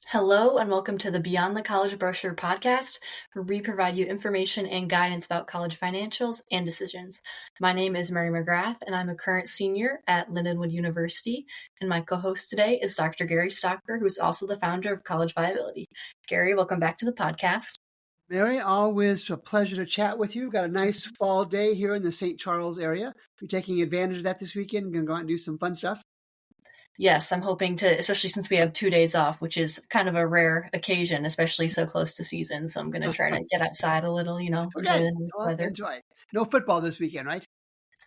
Hello and welcome to the Beyond the College Brochure podcast, where we provide you information and guidance about college financials and decisions. My name is Mary McGrath, and I'm a current senior at Lindenwood University. And my co-host today is Dr. Gary Stocker, who's also the founder of College Viability. Gary, welcome back to the podcast. Mary, always a pleasure to chat with you. We've got a nice fall day here in the St. Charles area. You're taking advantage of that this weekend. Going to go out and do some fun stuff. Yes, I'm hoping to, especially since we have 2 days off, which is kind of a rare occasion, especially so close to season. So I'm going to try to get outside a little, enjoy the nice weather. Enjoy. No football this weekend, right?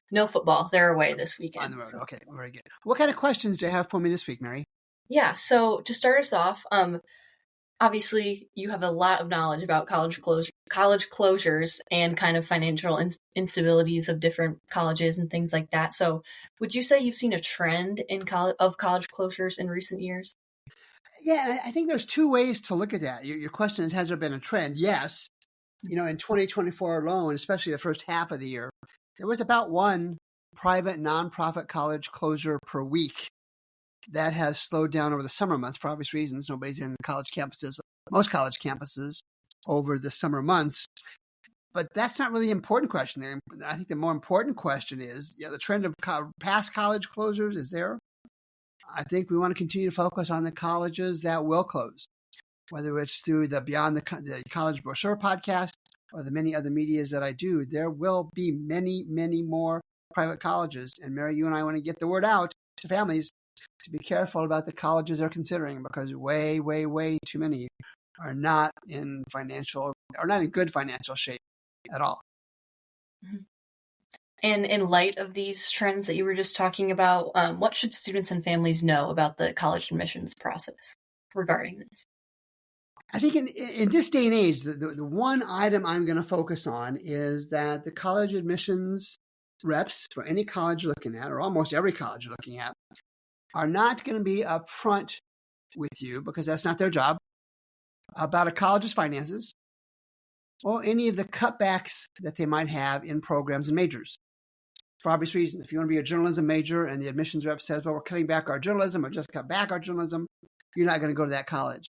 No football. They're away this weekend. On the road. So. Okay, very good. What kind of questions do you have for me this week, Mary? Yeah, so to start us off, obviously you have a lot of knowledge about college closures and kind of financial instabilities of different colleges and things like that. So would you say you've seen a trend in college closures in recent years? Yeah, I think there's two ways to look at that. Your question is, has there been a trend? Yes. In 2024 alone, especially the first half of the year, there was about one private nonprofit college closure per week. That has slowed down over the summer months for obvious reasons. Nobody's in most college campuses over the summer months. But that's not really the important question there. I think the more important question is, the trend of past college closures is there. I think we want to continue to focus on the colleges that will close, whether it's through the Beyond the College Brochure podcast or the many other medias that I do. There will be many, many more private colleges. And Mary, you and I want to get the word out to families to be careful about the colleges they're considering, because way, way, way too many are not in good financial shape at all. And in light of these trends that you were just talking about, what should students and families know about the college admissions process regarding this? I think in this day and age, the one item I'm going to focus on is that the college admissions reps for any college you're looking at, or almost every college you're looking at, are not going to be upfront with you, because that's not their job, about a college's finances or any of the cutbacks that they might have in programs and majors. For obvious reasons, if you want to be a journalism major and the admissions rep says, well, we're cutting back our journalism or just cut back our journalism, you're not going to go to that college.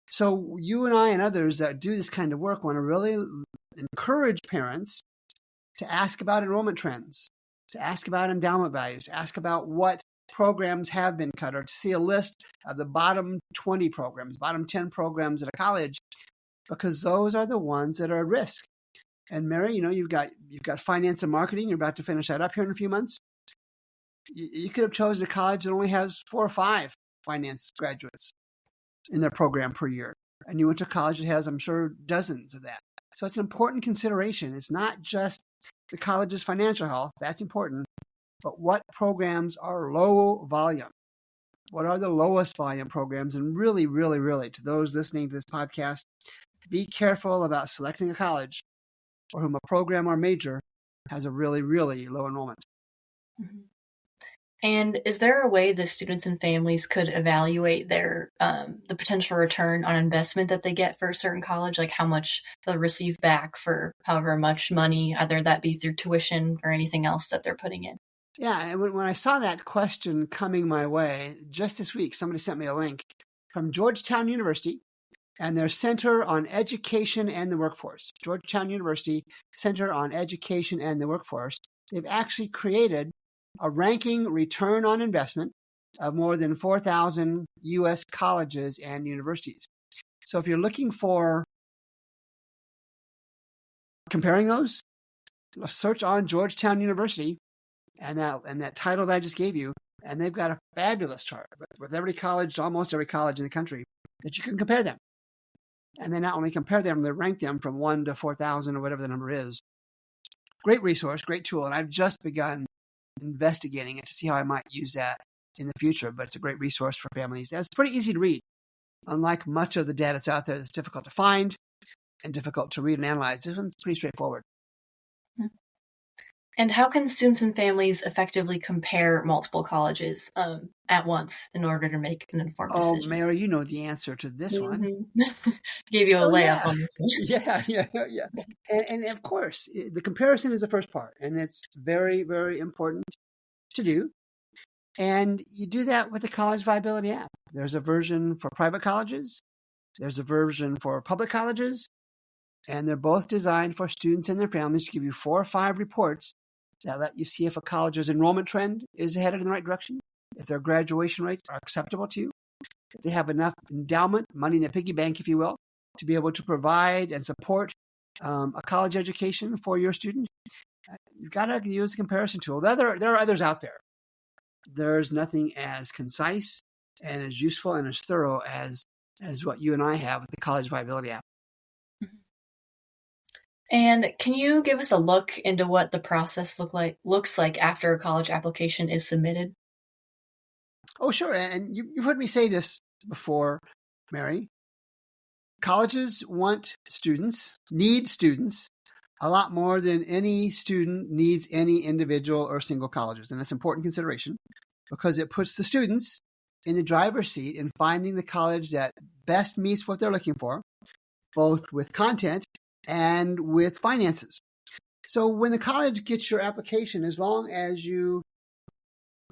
So you and I and others that do this kind of work want to really encourage parents to ask about enrollment trends, to ask about endowment values, to ask about what programs have been cut, or to see a list of the bottom 20 programs, bottom 10 programs at a college, because those are the ones that are at risk. And Mary, you've got finance and marketing. You're about to finish that up here in a few months. You could have chosen a college that only has 4 or 5 finance graduates in their program per year. And you went to a college that has, I'm sure, dozens of that. So it's an important consideration. It's not just the college's financial health. That's important. But what programs are low volume? What are the lowest volume programs? And really, really, really, to those listening to this podcast, be careful about selecting a college for whom a program or major has a really, really low enrollment. Mm-hmm. And is there a way the students and families could evaluate their the potential return on investment that they get for a certain college, like how much they'll receive back for however much money, either that be through tuition or anything else that they're putting in? Yeah, and when I saw that question coming my way, just this week, somebody sent me a link from Georgetown University and their Center on Education and the Workforce. Georgetown University Center on Education and the Workforce. They've actually created a ranking return on investment of more than 4,000 U.S. colleges and universities. So if you're looking for comparing those, search on Georgetown University and that title that I just gave you, and they've got a fabulous chart with almost every college in the country, that you can compare them. And they not only compare them, they rank them from 1 to 4,000 or whatever the number is. Great resource, great tool, and I've just begun investigating it to see how I might use that in the future, but it's a great resource for families. And it's pretty easy to read. Unlike much of the data that's out there that's difficult to find and difficult to read and analyze, this one's pretty straightforward. And how can students and families effectively compare multiple colleges at once in order to make an informed decision? Oh, Mary, you know the answer to this one. Gave you a layup on this one. Yeah. And of course, the comparison is the first part, and it's very, very important to do. And you do that with the College Viability app. There's a version for private colleges There's a version for public colleges, and they're both designed for students and their families to give you 4 or 5 reports that let you see if a college's enrollment trend is headed in the right direction, if their graduation rates are acceptable to you, if they have enough endowment, money in the piggy bank, if you will, to be able to provide and support a college education for your student. You've got to use a comparison tool. There are others out there. There's nothing as concise and as useful and as thorough as what you and I have with the College Viability app. And can you give us a look into what the process looks like after a college application is submitted? Oh, sure. And you've heard me say this before, Mary. Colleges need students a lot more than any student needs any individual or single colleges. And that's an important consideration because it puts the students in the driver's seat in finding the college that best meets what they're looking for, both with content and with finances. So when the college gets your application, as long as you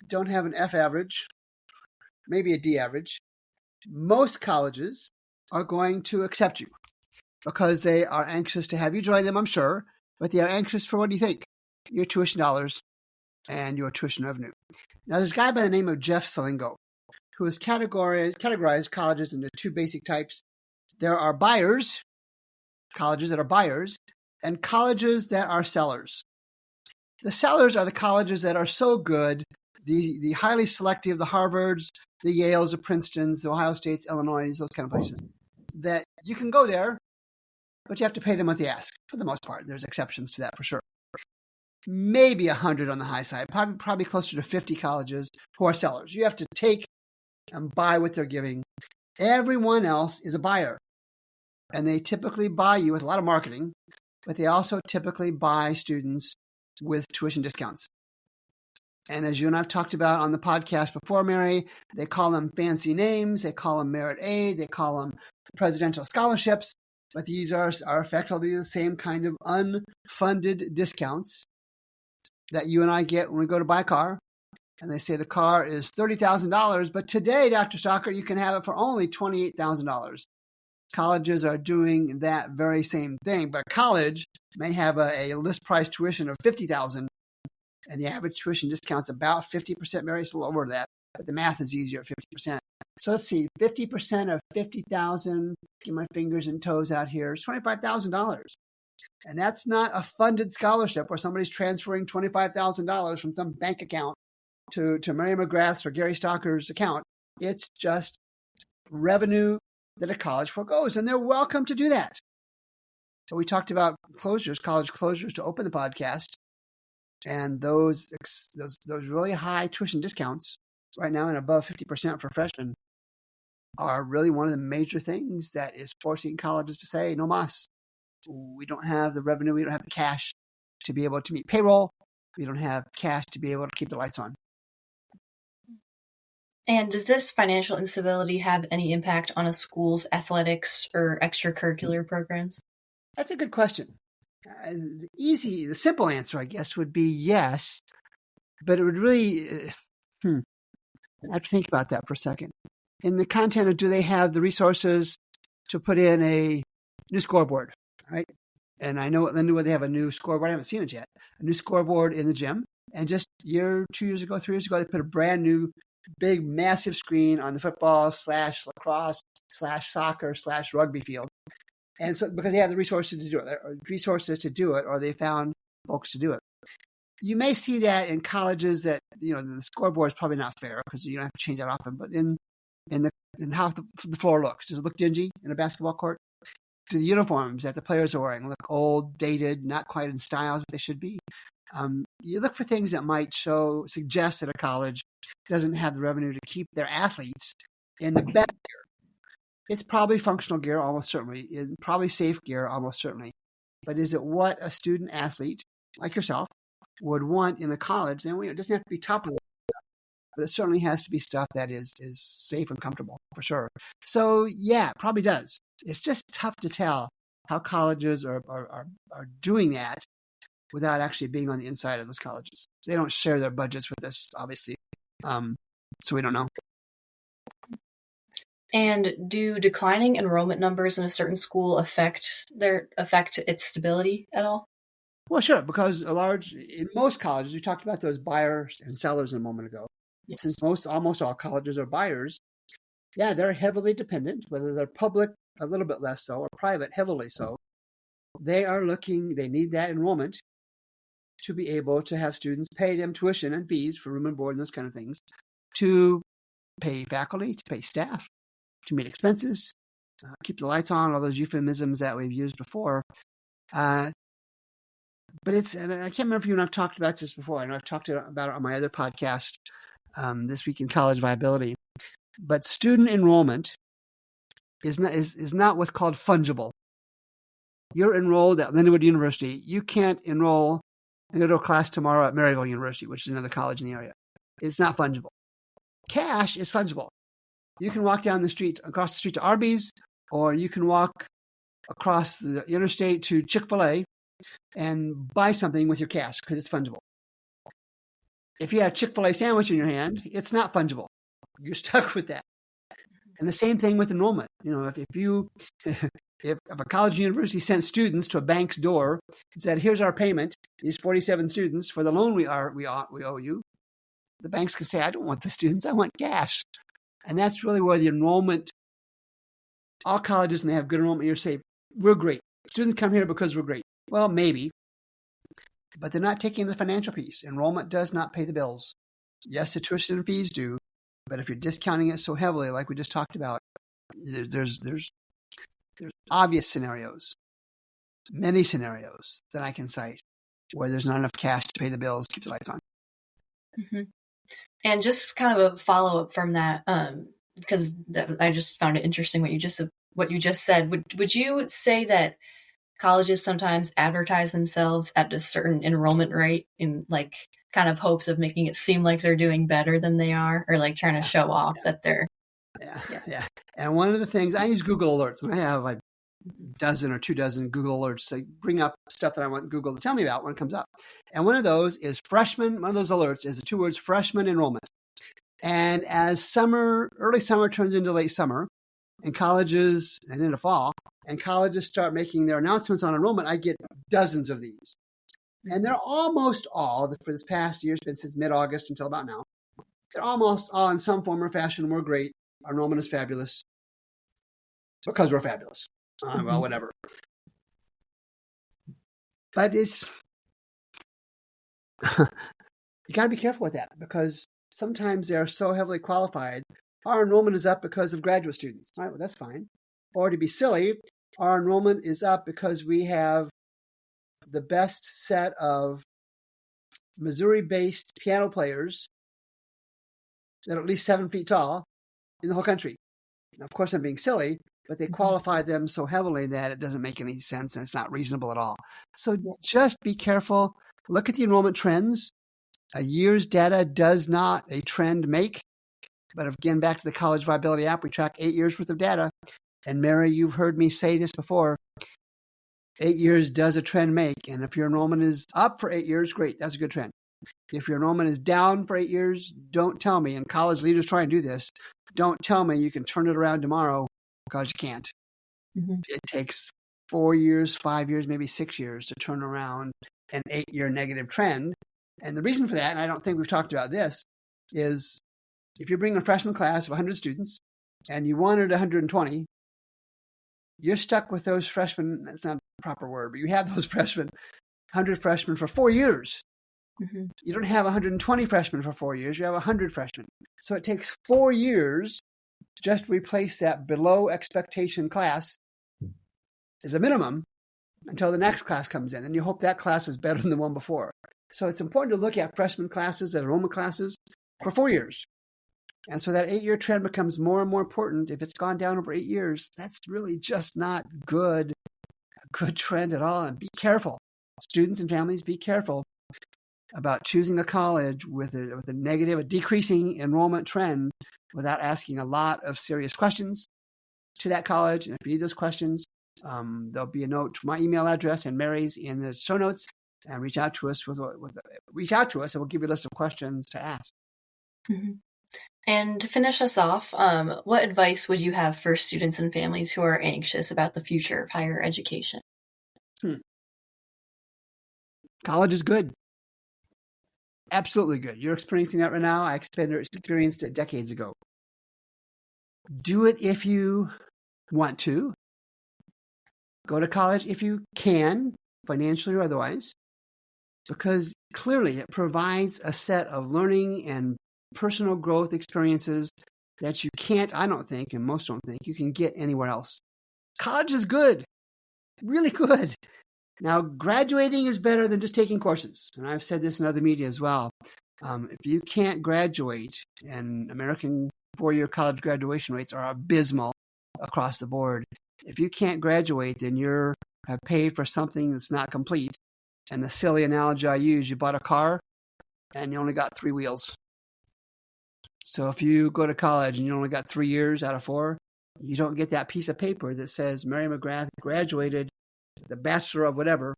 don't have an F average, maybe a D average, most colleges are going to accept you because they are anxious to have you join them, I'm sure, but they are anxious for, what do you think? Your tuition dollars and your tuition revenue. Now, there's a guy by the name of Jeff Selingo who has categorized colleges into 2 basic types. There are buyers, colleges that are buyers, and colleges that are sellers. The sellers are the colleges that are so good, the highly selective, the Harvards, the Yales, the Princetons, the Ohio States, Illinois, those kind of places, that you can go there, but you have to pay them what they ask for the most part. There's exceptions to that for sure. Maybe 100 on the high side, probably closer to 50 colleges who are sellers. You have to take and buy what they're giving. Everyone else is a buyer, and they typically buy you with a lot of marketing, but they also typically buy students with tuition discounts. And as you and I've talked about on the podcast before, Mary, they call them fancy names. They call them merit aid. They call them presidential scholarships. But these are effectively the same kind of unfunded discounts that you and I get when we go to buy a car. And they say the car is $30,000, but today, Dr. Stalker, you can have it for only $28,000. Colleges are doing that very same thing, but a college may have a list price tuition of $50,000. And the average tuition discount's about 50%, Mary. It's a little over that, but the math is easier at 50%. So let's see, 50% of 50,000, get my fingers and toes out here, is $25,000. And that's not a funded scholarship where somebody's transferring $25,000 from some bank account to Mary McGrath's or Gary Stalker's account. It's just revenue that a college forgoes, and they're welcome to do that. So we talked about college closures to open the podcast. And those really high tuition discounts right now and above 50% for freshmen are really one of the major things that is forcing colleges to say, no mas. We don't have the revenue. We don't have the cash to be able to meet payroll. We don't have cash to be able to keep the lights on. And does this financial instability have any impact on a school's athletics or extracurricular programs? That's a good question. The simple answer, I guess, would be yes, but it would really, I have to think about that for a second. In the content of, do they have the resources to put in a new scoreboard, right? And I know at Lindenwood they have a new scoreboard. I haven't seen it yet. A new scoreboard in the gym. And just 2 years ago, 3 years ago, they put a brand new, big, massive screen on the football / lacrosse / soccer / rugby field. And so, because they have the resources to do it, or they found folks to do it. You may see that in colleges that, the scoreboard is probably not fair because you don't have to change that often. But in how the floor looks, does it look dingy in a basketball court? Do the uniforms that the players are wearing look old, dated, not quite in style as what they should be? You look for things that might suggest that a college doesn't have the revenue to keep their athletes in the best gear. It's probably functional gear, almost certainly. It's probably safe gear, almost certainly. But is it what a student athlete like yourself would want in a college? And it doesn't have to be top of the line, but it certainly has to be stuff that is safe and comfortable for sure. So yeah, it probably does. It's just tough to tell how colleges are doing that without actually being on the inside of those colleges. They don't share their budgets with us, obviously. So we don't know. And do declining enrollment numbers in a certain school affect its stability at all? Well, sure, because in most colleges, we talked about those buyers and sellers a moment ago. Yes. Since almost all colleges are buyers, yeah, they're heavily dependent, whether they're public, a little bit less so, or private, heavily so. They need that enrollment to be able to have students pay them tuition and fees for room and board and those kind of things, to pay faculty, to pay staff, to meet expenses, keep the lights on, all those euphemisms that we've used before. But and I can't remember if you and I've talked about this before. I know I've talked about it on my other podcast, This Week in College Viability. But student enrollment is not what's called fungible. You're enrolled at Lindenwood University. You can't enroll and go to a class tomorrow at Maryville University, which is another college in the area. It's not fungible. Cash is fungible. You can walk across the street to Arby's, or you can walk across the interstate to Chick-fil-A and buy something with your cash because it's fungible. If you have a Chick-fil-A sandwich in your hand, it's not fungible. You're stuck with that. And the same thing with enrollment. If a college university sent students to a bank's door and said, "Here's our payment, these 47 students for the loan we owe you," the banks could say, "I don't want the students, I want cash." And that's really where the enrollment, all colleges, when they have good enrollment years, say, "We're great. Students come here because we're great." Well, maybe, but they're not taking the financial piece. Enrollment does not pay the bills. Yes, the tuition and fees do, but if you're discounting it so heavily, like we just talked about, there's obvious scenarios, many scenarios that I can cite where there's not enough cash to pay the bills, keep the lights on. Mm-hmm. And just kind of a follow-up from that, because I just found it interesting what you just said. Would you say that colleges sometimes advertise themselves at a certain enrollment rate in like kind of hopes of making it seem like they're doing better than they are, or like trying to show off that they're Yeah. And one of the things, I use Google Alerts, and I have like a dozen or 24 Google Alerts to bring up stuff that I want Google to tell me about when it comes up. And one of those is one of those alerts is the two words freshman enrollment. And as early summer turns into late summer, and colleges, and into fall, and colleges start making their announcements on enrollment, I get dozens of these. And they're almost all, for this past year, it's been since mid-August until about now, they're almost all in some form or fashion, we're great. Our enrollment is fabulous because we're fabulous. Well, whatever. But you got to be careful with that, because sometimes they're so heavily qualified. Our enrollment is up because of graduate students. All right, well, that's fine. Or to be silly, our enrollment is up because we have the best set of Missouri-based piano players that are at least 7 feet tall in the whole country. Now, of course, I'm being silly, but they qualify them so heavily that it doesn't make any sense and it's not reasonable at all. So just be careful. Look at the enrollment trends. A year's data does not a trend make. But again, back to the College Viability app, we track 8 years worth of data. And Mary, you've heard me say this before. 8 years does a trend make. And if your enrollment is up for 8 years, great. That's a good trend. If your enrollment is down for 8 years, don't tell me. And college leaders try and do this. Don't tell me you can turn it around tomorrow, because you can't. Mm-hmm. It takes 4 years, 5 years, maybe 6 years to turn around an 8-year negative trend. And the reason for that, and I don't think we've talked about this, is if you're bringing a freshman class of 100 students and you wanted 120, you're stuck with those freshmen. That's not the proper word, but you have those 100 freshmen for 4 years. Mm-hmm. You don't have 120 freshmen for 4 years. You have 100 freshmen. So it takes 4 years to just replace that below expectation class as a minimum until the next class comes in. And you hope that class is better than the one before. So it's important to look at freshman classes, at enrollment classes for 4 years. And so that 8-year trend becomes more and more important. If it's gone down over 8 years, that's really just not a good trend at all. And be careful. Students and families, be careful about choosing a college with a decreasing enrollment trend without asking a lot of serious questions to that college. And if you need those questions, there'll be a note to my email address and Mary's in the show notes, and reach out to us and we'll give you a list of questions to ask. Mm-hmm. And to finish us off, what advice would you have for students and families who are anxious about the future of higher education? College is good. Absolutely good. You're experiencing that right now. I experienced it decades ago. Do it if you want to. Go to college if you can, financially or otherwise, because clearly it provides a set of learning and personal growth experiences that you can't, I don't think, and most don't think, you can get anywhere else. College is good, really good. Now, graduating is better than just taking courses. And I've said this in other media as well. If you can't graduate, and American four-year college graduation rates are abysmal across the board. If you can't graduate, then you have paid for something that's not complete. And the silly analogy I use, you bought a car and you only got 3 wheels. So if you go to college and you only got 3 years out of 4, you don't get that piece of paper that says Mary McGrath graduated the Bachelor of whatever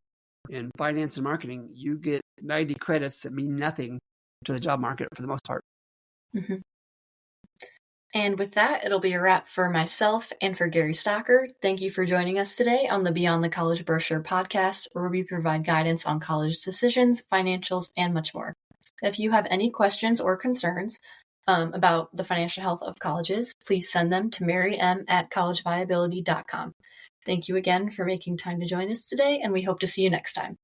in finance and marketing. You get 90 credits that mean nothing to the job market for the most part. Mm-hmm. And with that, it'll be a wrap for myself and for Gary Stocker. Thank you for joining us today on the Beyond the College Brochure podcast, where we provide guidance on college decisions, financials, and much more. If you have any questions or concerns about the financial health of colleges, please send them to marym@collegeviability.com. Thank you again for making time to join us today, and we hope to see you next time.